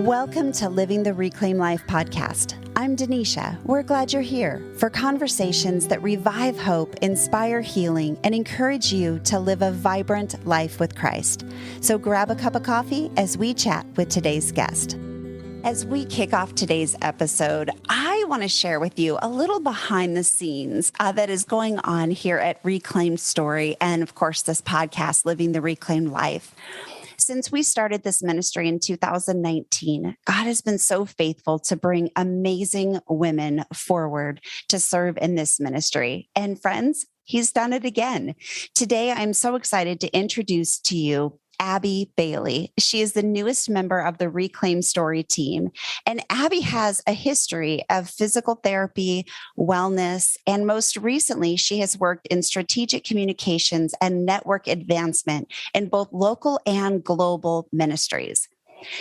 Welcome to Living the Reclaim Life podcast. I'm Denisha. We're glad you're here for conversations that revive hope, inspire healing, and encourage you to live a vibrant life with Christ. So grab a cup of coffee as we chat with today's guest. As we kick off today's episode, I want to share with you a little behind the scenes that is going on here at Reclaimed Story and, of course, this podcast, Living the Reclaimed Life. Since we started this ministry in 2019, God has been so faithful to bring amazing women forward to serve in this ministry. And friends, He's done it again. Today, I'm so excited to introduce to you Abbey Bailey. She is the newest member of the Reclaim Story team. And Abbey has a history of physical therapy, wellness, and most recently, she has worked in strategic communications and network advancement in both local and global ministries.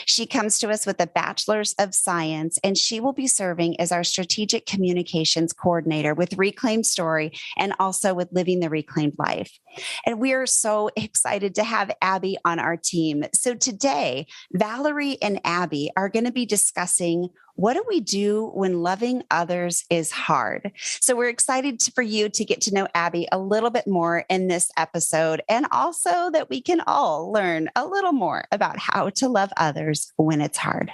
She comes to us with a bachelor's of science, and she will be serving as our strategic communications coordinator with Reclaimed Story and also with Living the Reclaimed Life. And we are so excited to have Abbey on our team. So today, Valerie and Abbey are going to be discussing what do we do when loving others is hard? So we're excited for you to get to know Abbey a little bit more in this episode, and also that we can all learn a little more about how to love others when it's hard.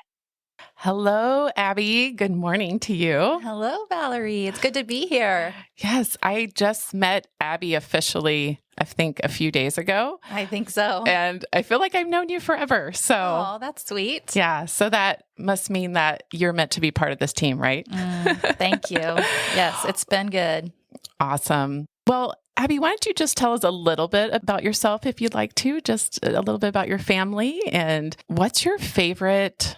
Hello, Abbey. Good morning to you. Hello, Valerie. It's good to be here. Yes, I just met Abbey officially, I think, a few days ago. I think so. And I feel like I've known you forever. So, oh, that's sweet. Yeah. So that must mean that you're meant to be part of this team, right? Thank you. Yes, it's been good. Awesome. Well, Abbey, why don't you just tell us a little bit about yourself, if you'd like to, just a little bit about your family, and what's your favorite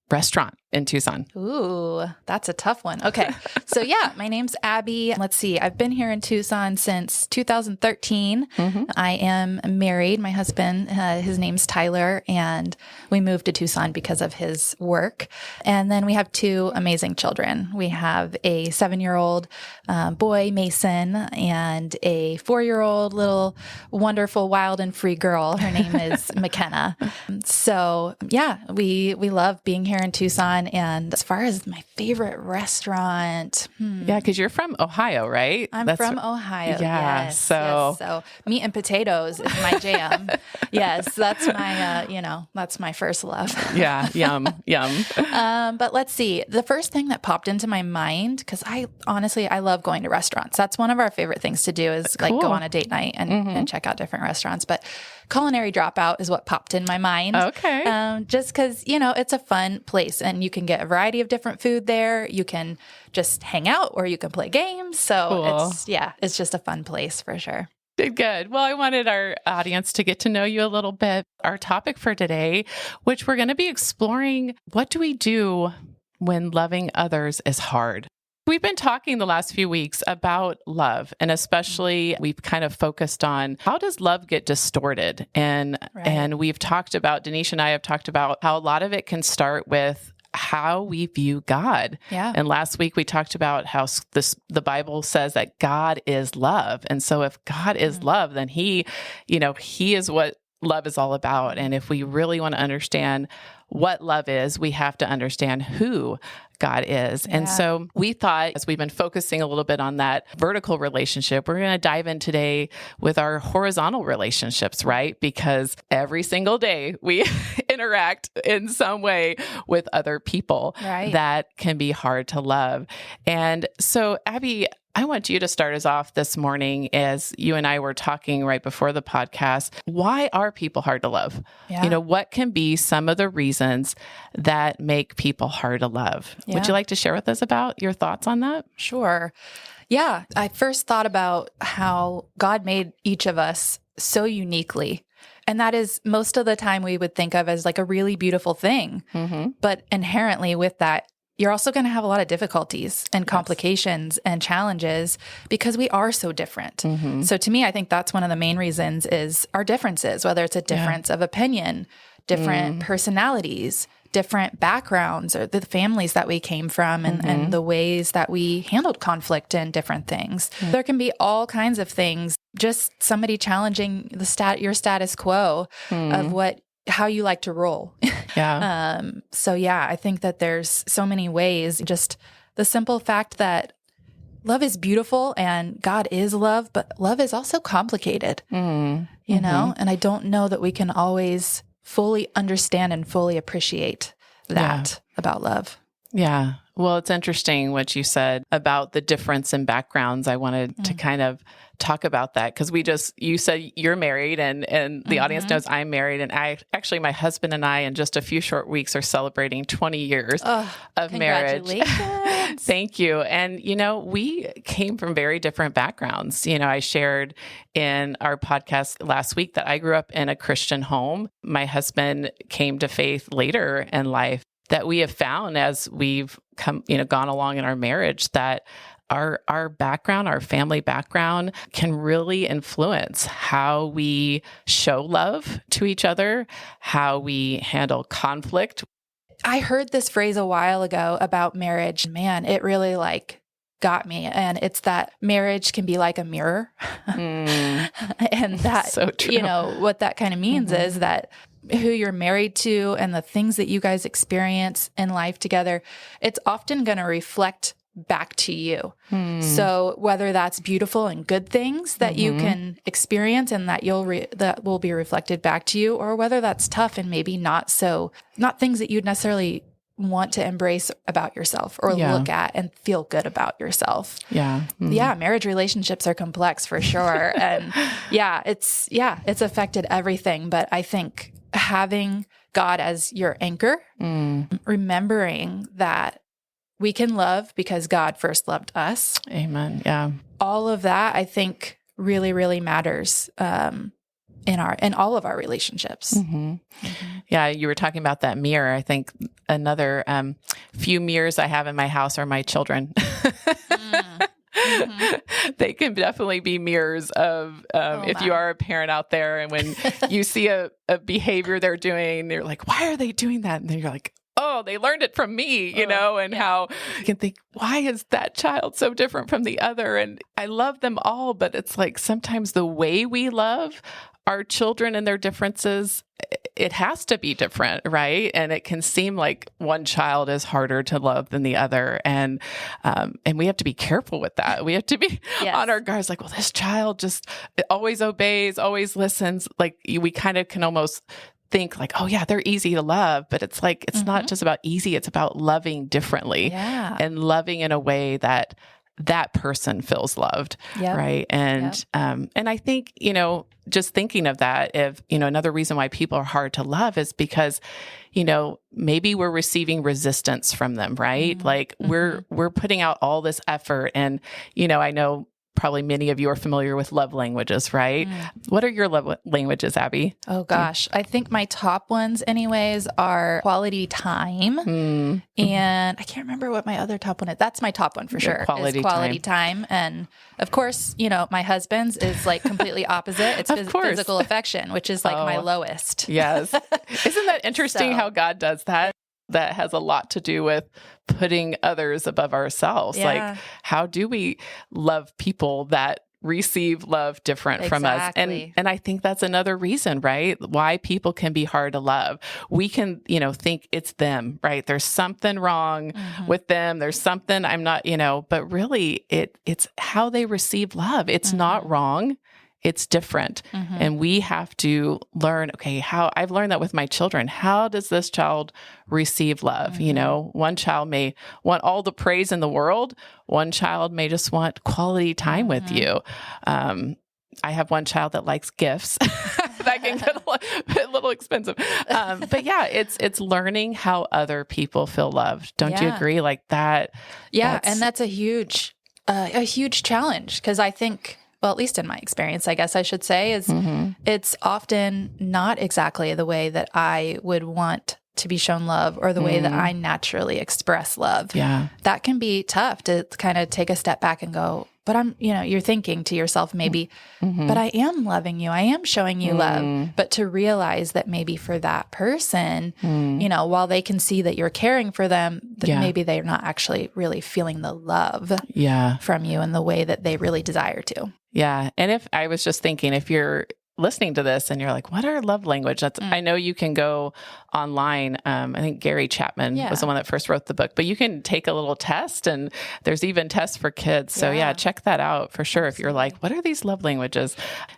restaurant in Tucson? Ooh, that's a tough one. Okay. So yeah, my name's Abbey. Let's see. I've been here in Tucson since 2013. I am married. My husband, his name's Tyler, and we moved to Tucson because of his work. And then we have two amazing children. We have a 7-year-old boy, Mason, and a 4-year-old little wonderful, wild and free girl. Her name is McKenna. So yeah, we love being here in Tucson. And as far as my favorite restaurant, Yeah, because you're from Ohio, right? I'm from Ohio. Yeah. Yes, so meat and potatoes is my jam. Yes, that's my that's my first love. Yeah, yum. But let's see. The first thing that popped into my mind, because I love going to restaurants. That's one of our favorite things to do is like go on a date night and check out different restaurants. But Culinary Dropout is what popped in my mind. Okay. Just because, it's a fun place and you can get a variety of different food there. You can just hang out or you can play games. So it's just a fun place for sure. Good. Well, I wanted our audience to get to know you a little bit. Our topic for today, which we're going to be exploring, what do we do when loving others is hard? We've been talking the last few weeks about love, and especially we've kind of focused on how does love get distorted? And we've talked about, Denisha and I have talked about how a lot of it can start with how we view God. Yeah. And last week we talked about how the Bible says that God is love. And so if God is love, then he is what love is all about. And if we really want to understand what love is, we have to understand who God is. And so we thought, as we've been focusing a little bit on that vertical relationship, we're going to dive in today with our horizontal relationships, right? Because every single day we interact in some way with other people that can be hard to love. And so, Abbey, I want you to start us off this morning as you and I were talking right before the podcast. Why are people hard to love? Yeah. What can be some of the reasons that make people hard to love? Yeah. Would you like to share with us about your thoughts on that? Sure. Yeah. I first thought about how God made each of us so uniquely. And that is most of the time we would think of as like a really beautiful thing. But inherently with that, you're also going to have a lot of difficulties and complications and challenges because we are so different. So to me, I think that's one of the main reasons is our differences, whether it's a difference of opinion, different personalities, different backgrounds, or the families that we came from and the ways that we handled conflict and different things. There can be all kinds of things, just somebody challenging your status quo of what how you like to roll. Yeah. So yeah, I think that there's so many ways, just the simple fact that love is beautiful and God is love, but love is also complicated, you know, and I don't know that we can always fully understand and fully appreciate that about love. Yeah. Well, it's interesting what you said about the difference in backgrounds. I wanted to kind of talk about that because you said you're married and the audience knows I'm married. And my husband and I, in just a few short weeks, are celebrating 20 years of marriage. Congratulations. Thank you. And, we came from very different backgrounds. I shared in our podcast last week that I grew up in a Christian home. My husband came to faith later in life. That we have found as we've gone along in our marriage, that our background, our family background, can really influence how we show love to each other, how we handle conflict. I heard this phrase a while ago about marriage. Man, it really got me. And it's that marriage can be like a mirror. And that, so true. What that kind of means is that who you're married to and the things that you guys experience in life together, it's often going to reflect back to you. So whether that's beautiful and good things that you can experience and that that will be reflected back to you, or whether that's tough and maybe not things that you'd necessarily want to embrace about yourself or look at and feel good about yourself. Yeah. Yeah. Marriage relationships are complex for sure. And it's affected everything. But I think having God as your anchor, remembering that we can love because God first loved us. Amen. Yeah. All of that, I think, really, really matters in all of our relationships. Yeah, you were talking about that mirror. I think another few mirrors I have in my house are my children. They can definitely be mirrors of if you are a parent out there, and when you see a behavior they're doing, they're like, why are they doing that? And then you're like, oh, they learned it from me, and how you can think, why is that child so different from the other? And I love them all, but it's like sometimes the way we love our children and their differences, it has to be different, right? And it can seem like one child is harder to love than the other. And we have to be careful with that. We have to be on our guards, like, well, this child just always obeys, always listens. Like we kind of can almost think like, oh yeah, they're easy to love, but it's like, it's not just about easy. It's about loving differently and loving in a way that person feels loved. Right. And, and I think, just thinking of that, if, another reason why people are hard to love is because, maybe we're receiving resistance from them, right? Like we're putting out all this effort and, I know probably many of you are familiar with love languages, right? What are your love languages, Abby? Oh gosh. I think my top ones anyways are quality time. And I can't remember what my other top one is. That's my top one for sure. Quality time. And of course, my husband's is like completely opposite. It's physical affection, which is like my lowest. Yes. Isn't that interesting how God does that? That has a lot to do with putting others above ourselves. Like, how do we love people that receive love different from us? And I think that's another reason, right? Why people can be hard to love. We can, think it's them, right? There's something wrong with them. There's something I'm not, but really it's how they receive love. It's not wrong. It's different. And we have to learn, okay, I've learned that with my children. How does this child receive love? One child may want all the praise in the world. One child may just want quality time with you. I have one child that likes gifts. That can get a little expensive. But yeah, it's learning how other people feel loved. Don't you agree? Like that. Yeah. And that's a huge challenge because I think, well, at least in my experience, I guess I should say, is it's often not exactly the way that I would want to be shown love or the way that I naturally express love. Yeah. That can be tough to kind of take a step back and go, but you're thinking to yourself maybe, but I am loving you. I am showing you love. But to realize that maybe for that person, while they can see that you're caring for them, that maybe they're not actually really feeling the love from you in the way that they really desire to. Yeah. And if I was just thinking, if you're listening to this and you're like, what are love language? I know you can go online. I think Gary Chapman was the one that first wrote the book, but you can take a little test, and there's even tests for kids. So check that out for sure. Absolutely. If you're like, what are these love languages?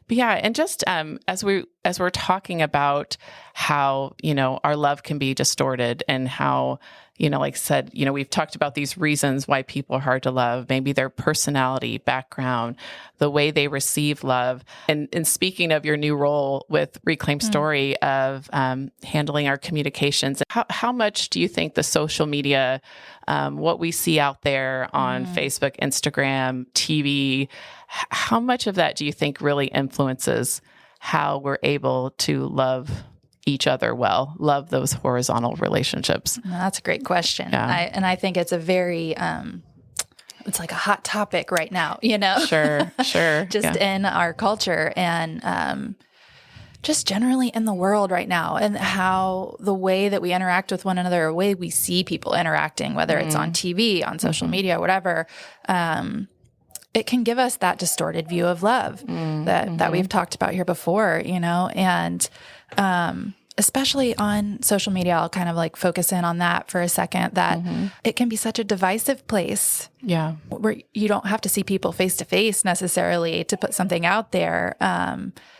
But and just as we're talking about how, our love can be distorted, and how, like I said, we've talked about these reasons why people are hard to love, maybe their personality, background, the way they receive love. And speaking of your new role with Reclaim Story of handling our communications, how much do you think the social media, what we see out there on Facebook, Instagram, TV, how much of that do you think really influences how we're able to love each other well, love those horizontal relationships? That's a great question. Yeah. I think it's a very, it's like a hot topic right now, Sure. Just in our culture, and just generally in the world right now, and how the way that we interact with one another, the way we see people interacting, whether it's on TV, on social media, whatever, it can give us that distorted view of love that we've talked about here before, and especially on social media, I'll kind of like focus in on that for a second, that it can be such a divisive place. Yeah. Where you don't have to see people face to face necessarily to put something out there,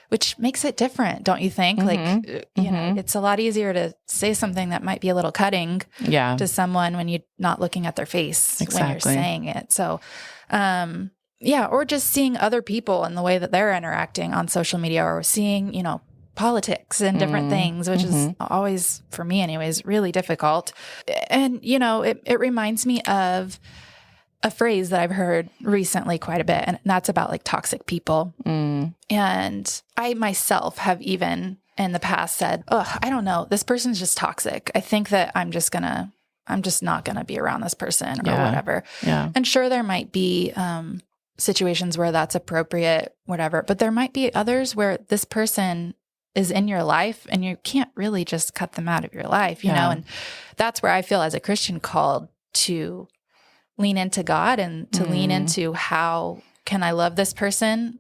which makes it different, don't you think? Like, it's a lot easier to say something that might be a little cutting to someone when you're not looking at their face when you're saying it. So, or just seeing other people and the way that they're interacting on social media, or seeing, politics and different things, which is always, for me anyways, really difficult. And, it reminds me of a phrase that I've heard recently quite a bit, and that's about like toxic people. And I myself have even in the past said, I don't know, this person's just toxic. I think that I'm just not going to be around this person or whatever. Yeah. And sure, there might be, situations where that's appropriate, whatever, but there might be others where this person is in your life and you can't really just cut them out of your life, you know? And that's where I feel as a Christian called to lean into God and to lean into how can I love this person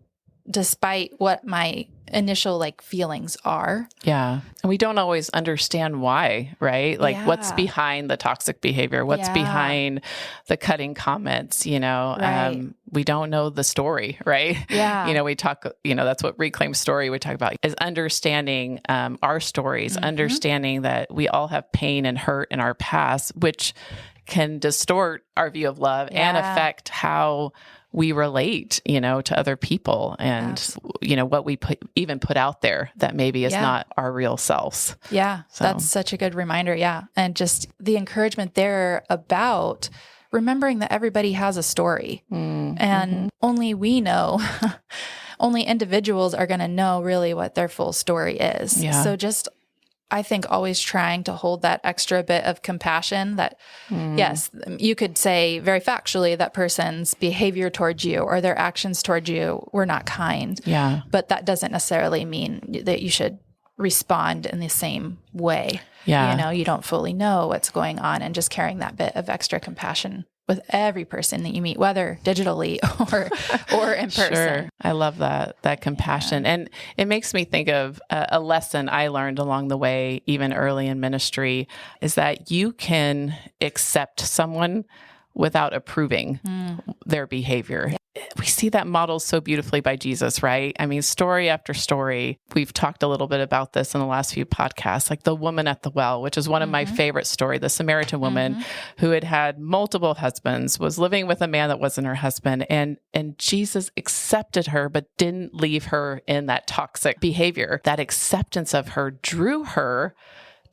despite what my initial like feelings are. Yeah. And we don't always understand why, right? Like what's behind the toxic behavior? What's behind the cutting comments, Right. We don't know the story, right? Yeah. We talk, that's what Reclaim Story we talk about, is understanding our stories, understanding that we all have pain and hurt in our past, which can distort our view of love and affect how we relate, to other people, and, what we put out there that maybe is not our real selves. Yeah. So. That's such a good reminder. Yeah. And just the encouragement there about remembering that everybody has a story, and only we know, only individuals are going to know really what their full story is. Yeah. So just, I think, always trying to hold that extra bit of compassion that, yes, you could say very factually that person's behavior towards you or their actions towards you were not kind. Yeah. But that doesn't necessarily mean that you should respond in the same way. Yeah. You don't fully know what's going on, and just carrying that bit of extra compassion with every person that you meet, whether digitally or in person. Sure. I love that compassion. And it makes me think of a lesson I learned along the way, even early in ministry, is that you can accept someone without approving their behavior. Yeah. We see that modeled so beautifully by Jesus, right? I mean, story after story. We've talked a little bit about this in the last few podcasts, like the woman at the well, which is one of my favorite stories, the Samaritan woman who had multiple husbands, was living with a man that wasn't her husband. And Jesus accepted her, but didn't leave her in that toxic behavior. That acceptance of her drew her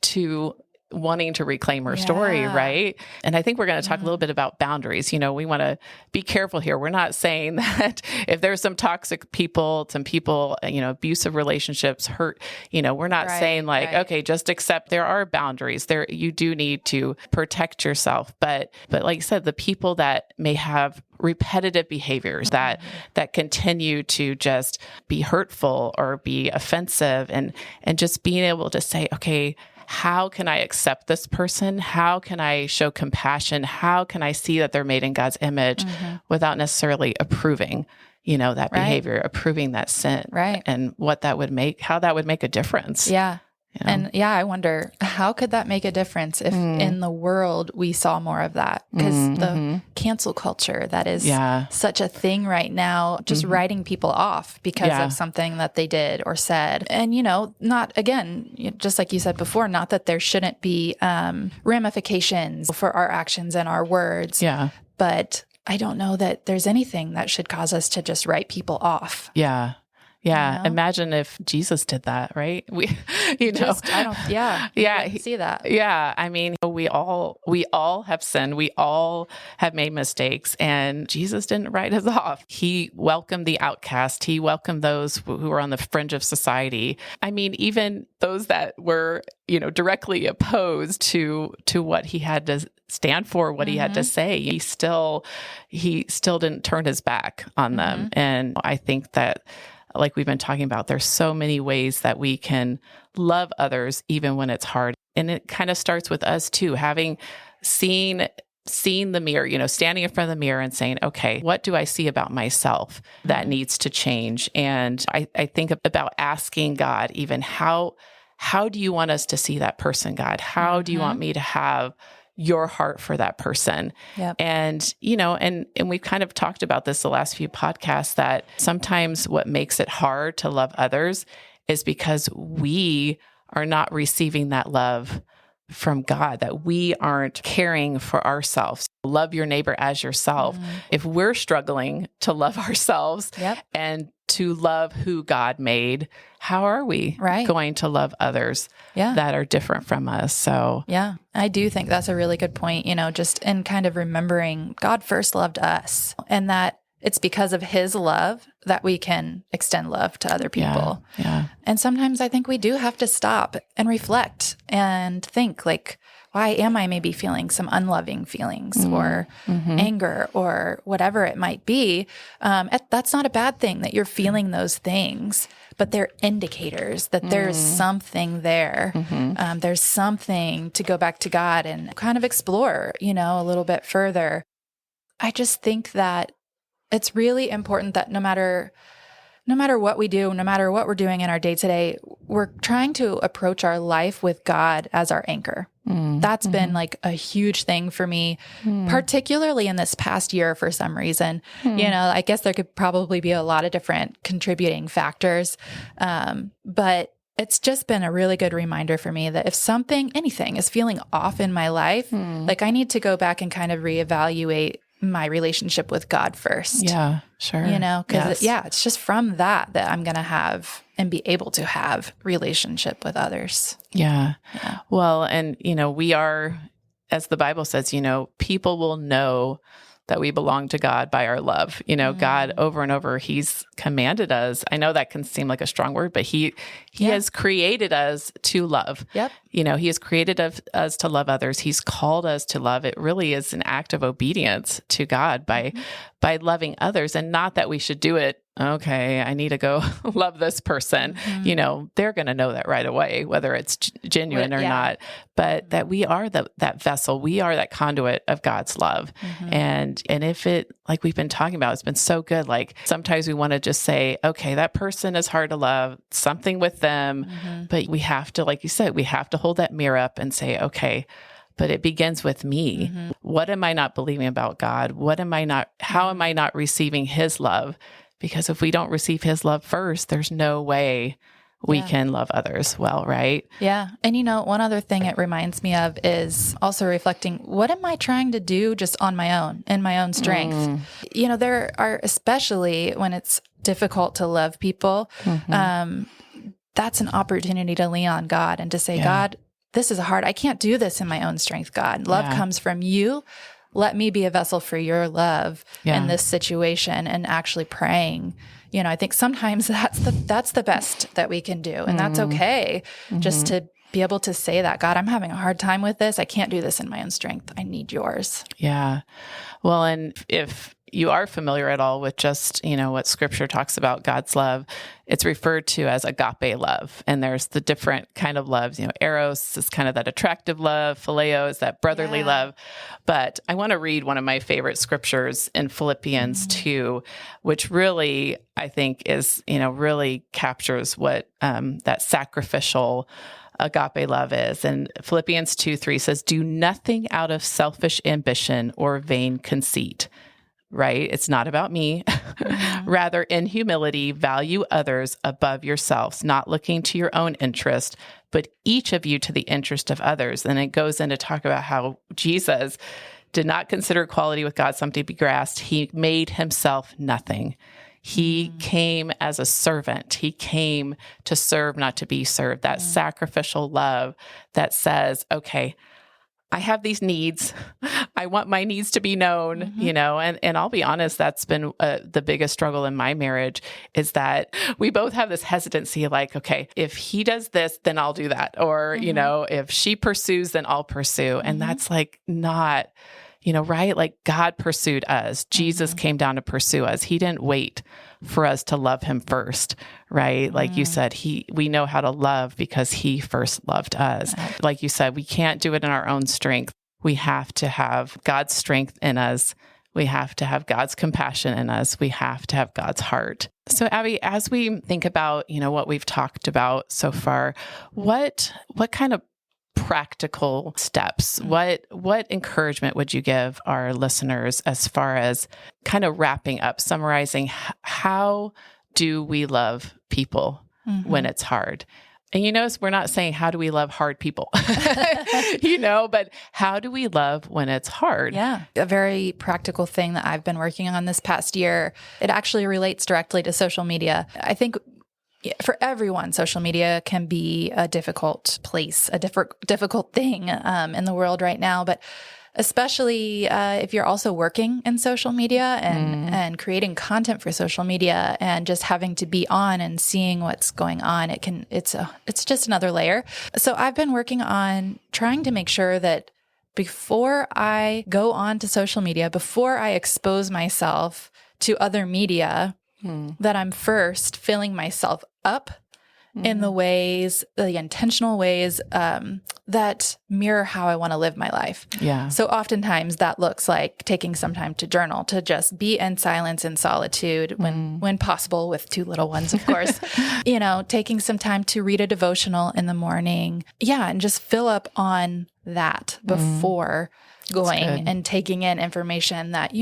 to wanting to reclaim her story, right? And I think we're going to talk a little bit about boundaries. We want to be careful here. We're not saying that if there's some toxic people, some people, abusive relationships, hurt, we're not saying like, okay, just accept there are boundaries there. You do need to protect yourself. But like you said, the people that may have repetitive behaviors that continue to just be hurtful or be offensive, and just being able to say, okay, how can I accept this person? How can I show compassion? How can I see that they're made in God's image without necessarily approving? that behavior, approving that sin, and what that would make, how that would make a difference. Yeah. And I wonder, how could that make a difference if in the world we saw more of that? Because the cancel culture that is such a thing right now, just writing people off because of something that they did or said. And, not, again, just like you said before, not that there shouldn't be ramifications for our actions and our words. Yeah. But I don't know that there's anything that should cause us to just write people off. Yeah. Yeah. Imagine if Jesus did that, right? I see that. Yeah. I mean, we all have sinned. We all have made mistakes, and Jesus didn't write us off. He welcomed the outcast. He welcomed those who were on the fringe of society. I mean, even those that were, directly opposed to what he had to stand for, what he had to say. He still didn't turn his back on them. And I think that, like we've been talking about, there's so many ways that we can love others even when it's hard. And it kind of starts with us too, having seen the mirror, standing in front of the mirror and saying, okay, what do I see about myself that needs to change? And I think about asking God, even how do you want us to see that person, God? How do you want me to have your heart for that person? Yep. And, and we've kind of talked about this the last few podcasts, that sometimes what makes it hard to love others is because we are not receiving that love from God, that we aren't caring for ourselves. Love your neighbor as yourself. If we're struggling to love ourselves and to love who God made, how are we going to love others that are different from us? So, I do think that's a really good point, just in kind of remembering God first loved us, and that it's because of his love that we can extend love to other people. Yeah. And sometimes I think we do have to stop and reflect and think, like, why am I maybe feeling some unloving feelings or anger or whatever it might be? That's not a bad thing that you're feeling those things, but they're indicators that there's something there. There's something to go back to God and kind of explore, a little bit further. I just think that it's really important that no matter what we do, no matter what we're doing in our day to day, we're trying to approach our life with God as our anchor. That's been like a huge thing for me, particularly in this past year for some reason. I guess there could probably be a lot of different contributing factors. But it's just been a really good reminder for me that if anything is feeling off in my life, like I need to go back and kind of reevaluate my relationship with God first. Yeah, sure. Because it's just from that I'm going to have and be able to have relationship with others. Yeah. Well, and, we are, as the Bible says, people will know that we belong to God by our love. God over and over, he's commanded us. I know that can seem like a strong word, but he has created us to love. Yep. He has created us to love others. He's called us to love. It really is an act of obedience to God by loving others, and not that we should do it. Okay, I need to go love this person. They're going to know that right away, whether it's genuine or not, but that we are that vessel. We are that conduit of God's love. And if it, like we've been talking about, it's been so good. Like sometimes we want to just say, okay, that person is hard to love, something with them, but we have to, like you said, we have to hold that mirror up and say, okay, but it begins with me. What am I not believing about God? How am I not receiving his love? Because if we don't receive his love first, there's no way we can love others well, right? Yeah. And one other thing it reminds me of is also reflecting, what am I trying to do just on my own, in my own strength? There are, especially when it's difficult to love people, that's an opportunity to lean on God and to say, God, this is hard. I can't do this in my own strength, God. Love comes from you. Let me be a vessel for your love in this situation, and actually praying. I think sometimes that's the best that we can do. And that's okay, just to be able to say that, God, I'm having a hard time with this. I can't do this in my own strength. I need yours. Yeah. Well, and if you are familiar at all with just, what scripture talks about God's love, it's referred to as agape love. And there's the different kind of loves, eros is kind of that attractive love, phileo is that brotherly love. But I want to read one of my favorite scriptures in Philippians 2, which really, I think is, really captures what that sacrificial agape love is. And Philippians 2:3 says, do nothing out of selfish ambition or vain conceit, right? It's not about me. Rather, in humility, value others above yourselves, not looking to your own interest, but each of you to the interest of others. And it goes in to talk about how Jesus did not consider equality with God something to be grasped. He made himself nothing. He came as a servant. He came to serve, not to be served. That sacrificial love that says, okay, I have these needs. I want my needs to be known, and I'll be honest, that's been the biggest struggle in my marriage is that we both have this hesitancy like, okay, if he does this, then I'll do that. Or, if she pursues, then I'll pursue. And that's like not, right? Like God pursued us. Jesus came down to pursue us. He didn't wait for us to love him first, right? Like you said, we know how to love because he first loved us. Like you said, we can't do it in our own strength. We have to have God's strength in us. We have to have God's compassion in us. We have to have God's heart. So Abby, as we think about, what we've talked about so far, what kind of practical steps, what encouragement would you give our listeners as far as kind of wrapping up, summarizing how do we love people when it's hard? And we're not saying how do we love hard people, but how do we love when it's hard? Yeah. A very practical thing that I've been working on this past year, it actually relates directly to social media. I think for everyone, social media can be a difficult place, a difficult thing in the world right now. But especially if you're also working in social media and creating content for social media and just having to be on and seeing what's going on, it's just another layer. So I've been working on trying to make sure that before I go on to social media, before I expose myself to other media, that I'm first filling myself up in the intentional ways that mirror how I want to live my life. Yeah. So oftentimes that looks like taking some time to journal, to just be in silence and solitude when possible, with two little ones, of course. Taking some time to read a devotional in the morning. Yeah, and just fill up on that before going and taking in information that,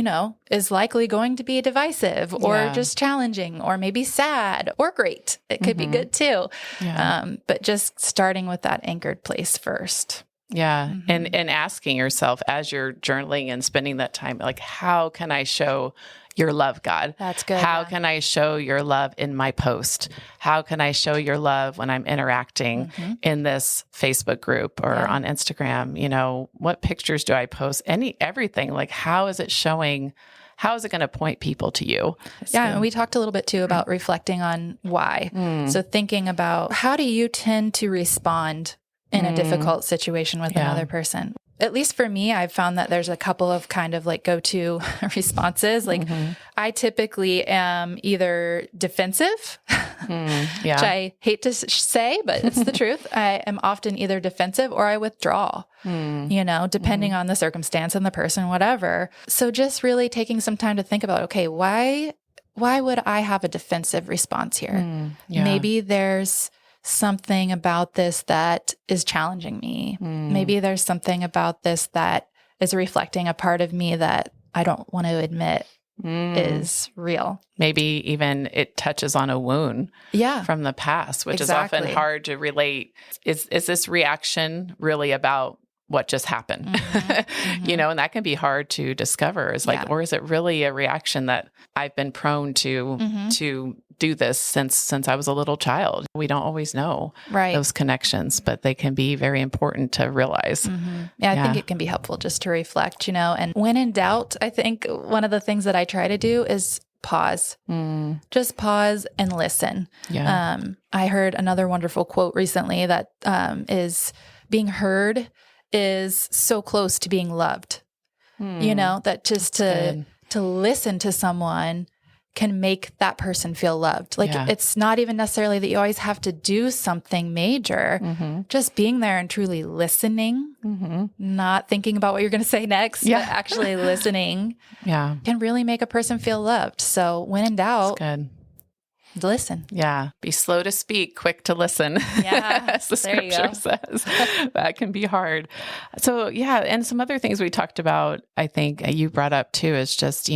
is likely going to be divisive or just challenging or maybe sad or great. It could be good too. Yeah. But just starting with that anchored place first. Yeah. And asking yourself as you're journaling and spending that time, like, how can I show your love, God? That's good. How can I show your love in my post? How can I show your love when I'm interacting in this Facebook group or on Instagram? What pictures do I post? Everything. Like, how is it showing? How is it going to point people to you? And we talked a little bit too about reflecting on why. So thinking about how do you tend to respond in a difficult situation with another person? At least for me, I've found that there's a couple of kind of like go-to responses. Like I typically am either defensive, which I hate to say, but it's the truth. I am often either defensive or I withdraw, depending on the circumstance and the person, whatever. So just really taking some time to think about, okay, why would I have a defensive response here? Maybe there's something about this that is challenging me. Maybe there's something about this that is reflecting a part of me that I don't want to admit is real. Maybe even it touches on a wound from the past, which is often hard to relate. Is this reaction really about what just happened? And that can be hard to discover. Is like, or is it really a reaction that I've been prone to do this since I was a little child? We don't always know those connections, but they can be very important to realize. I think it can be helpful just to reflect, and when in doubt, I think one of the things that I try to do is pause. Just pause and listen. I heard another wonderful quote recently that is being heard is so close to being loved. That just to to listen to someone can make that person feel loved. Like it's not even necessarily that you always have to do something major. Just being there and truly listening, not thinking about what you're going to say next, but actually listening can really make a person feel loved. So when in doubt, good. Listen. Yeah. Be slow to speak, quick to listen. Yeah. As the scripture says. That can be hard. So and some other things we talked about, I think you brought up too, is just,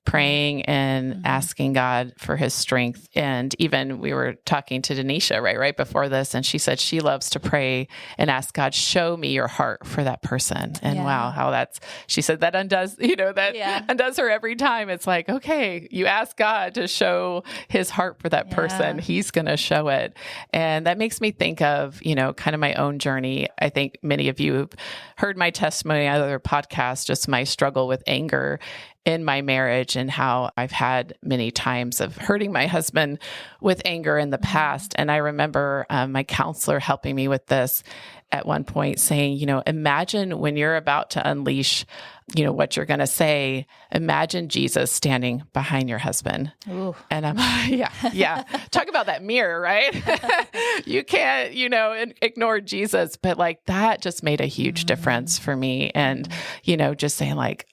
praying and asking God for his strength. And even we were talking to Denisha right before this, and she said she loves to pray and ask God, show me your heart for that person. And wow, how she said that undoes, undoes her every time. It's like, okay, you ask God to show his heart for that person. He's going to show it. And that makes me think of, kind of my own journey. I think many of you have heard my testimony on other podcasts, just my struggle with anger in my marriage and how I've had many times of hurting my husband with anger in the past. And I remember my counselor helping me with this at one point, saying, imagine when you're about to unleash, what you're going to say, imagine Jesus standing behind your husband. Ooh. And I'm, talk about that mirror, right? You can't, ignore Jesus, but like that just made a huge difference for me. And, just saying like,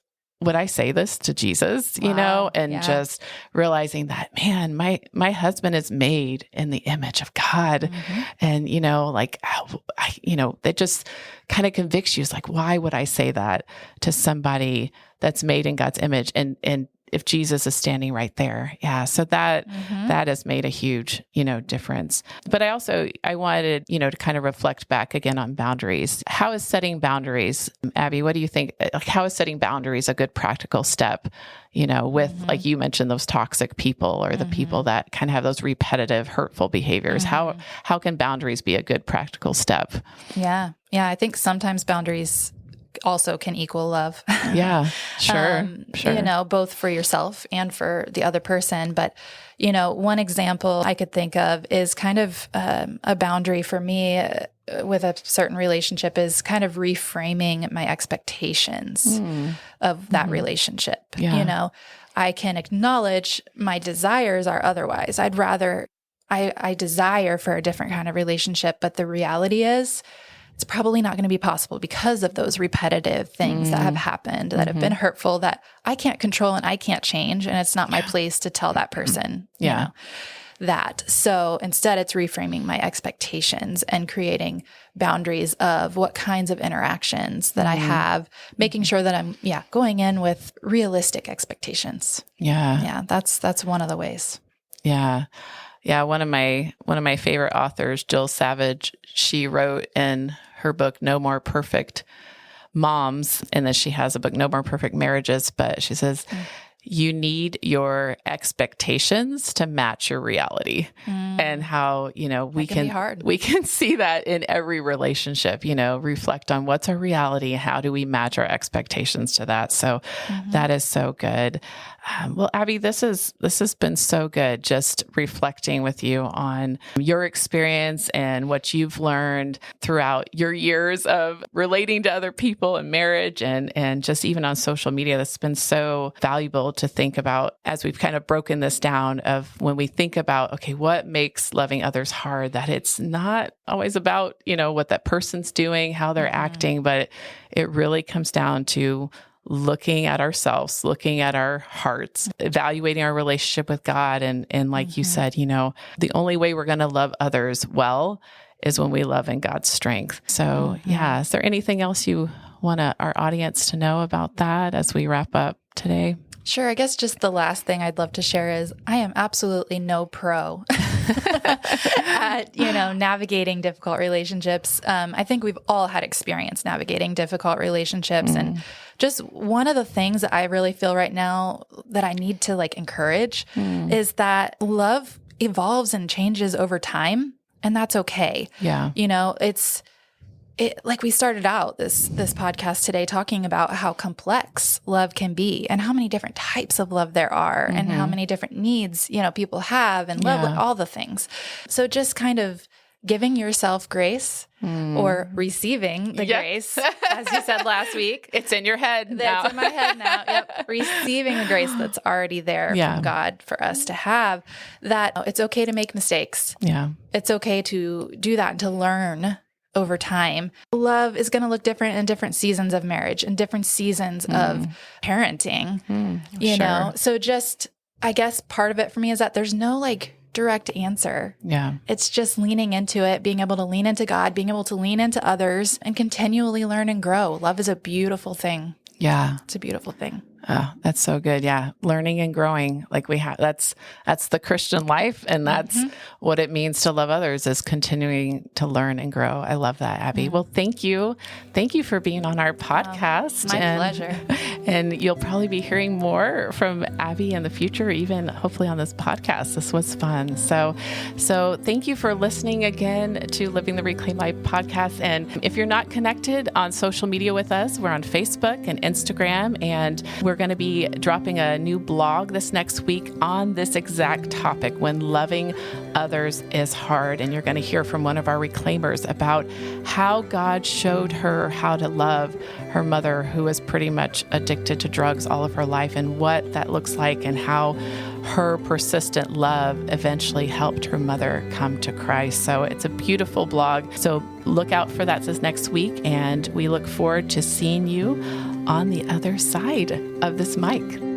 would I say this to Jesus, and just realizing that, man, my husband is made in the image of God. And, that just kind of convicts you. It's like, why would I say that to somebody that's made in God's image? And if Jesus is standing right there. Yeah. So that has made a huge, difference. But I wanted, to kind of reflect back again on boundaries. How is setting boundaries, Abby, what do you think? Like, how is setting boundaries a good practical step, with, like you mentioned, those toxic people or the people that kind of have those repetitive, hurtful behaviors? How can boundaries be a good practical step? Yeah. Yeah. I think sometimes boundaries also can equal love. Yeah, sure. Both for yourself and for the other person. But, one example I could think of is kind of a boundary for me with a certain relationship is kind of reframing my expectations of that relationship. Yeah. I can acknowledge my desires are otherwise. I desire for a different kind of relationship, but the reality is, it's probably not going to be possible because of those repetitive things that have happened, that have been hurtful, that I can't control and I can't change. And it's not my place to tell that person, that. So instead, it's reframing my expectations and creating boundaries of what kinds of interactions that I have, making sure that I'm, going in with realistic expectations. Yeah. Yeah. That's one of the ways. Yeah. Yeah. One of my favorite authors, Jill Savage, she wrote in her book, No More Perfect Moms, and then she has a book, No More Perfect Marriages, but she says, you need your expectations to match your reality. And how, we can see that in every relationship, reflect on what's our reality and how do we match our expectations to that. So that is so good. Well, Abby, this has been so good, just reflecting with you on your experience and what you've learned throughout your years of relating to other people and marriage and just even on social media. That's been so valuable to think about as we've kind of broken this down of when we think about, okay, what makes loving others hard, that it's not always about, what that person's doing, how they're acting, but it really comes down to looking at ourselves, looking at our hearts, evaluating our relationship with God. And like you said, the only way we're going to love others well is when we love in God's strength. So is there anything else you want our audience to know about that as we wrap up today? Sure. I guess just the last thing I'd love to share is I am absolutely no pro at, navigating difficult relationships. I think we've all had experience navigating difficult relationships. And just one of the things that I really feel right now that I need to encourage is that love evolves and changes over time. And that's okay. Yeah. Like we started out this podcast today talking about how complex love can be and how many different types of love there are and how many different needs, people have and love, all the things. So just kind of giving yourself grace or receiving the grace, as you said last week. It's in your head now. It's in my head now. Yep. Receiving the grace that's already there from God for us to have, that it's okay to make mistakes. Yeah. It's okay to do that and to learn over time. Love is going to look different in different seasons of marriage and different seasons of parenting, you know? So just, I guess part of it for me is that there's no like direct answer. Yeah. It's just leaning into it, being able to lean into God, being able to lean into others and continually learn and grow. Love is a beautiful thing. Yeah. It's a beautiful thing. Oh, that's so good. Yeah. Learning and growing. Like we have, that's the Christian life. And that's what it means to love others, is continuing to learn and grow. I love that, Abby. Well, thank you. Thank you for being on our podcast. My pleasure. And you'll probably be hearing more from Abby in the future, even hopefully on this podcast. This was fun. So thank you for listening again to Living the Reclaimed Life podcast. And if you're not connected on social media with us, we're on Facebook and Instagram, and we're going to be dropping a new blog this next week on this exact topic, when loving others is hard. And you're going to hear from one of our reclaimers about how God showed her how to love her mother, who was pretty much addicted to drugs all of her life, and what that looks like, and how her persistent love eventually helped her mother come to Christ. So it's a beautiful blog. So look out for that this next week, and we look forward to seeing you on the other side of this mic.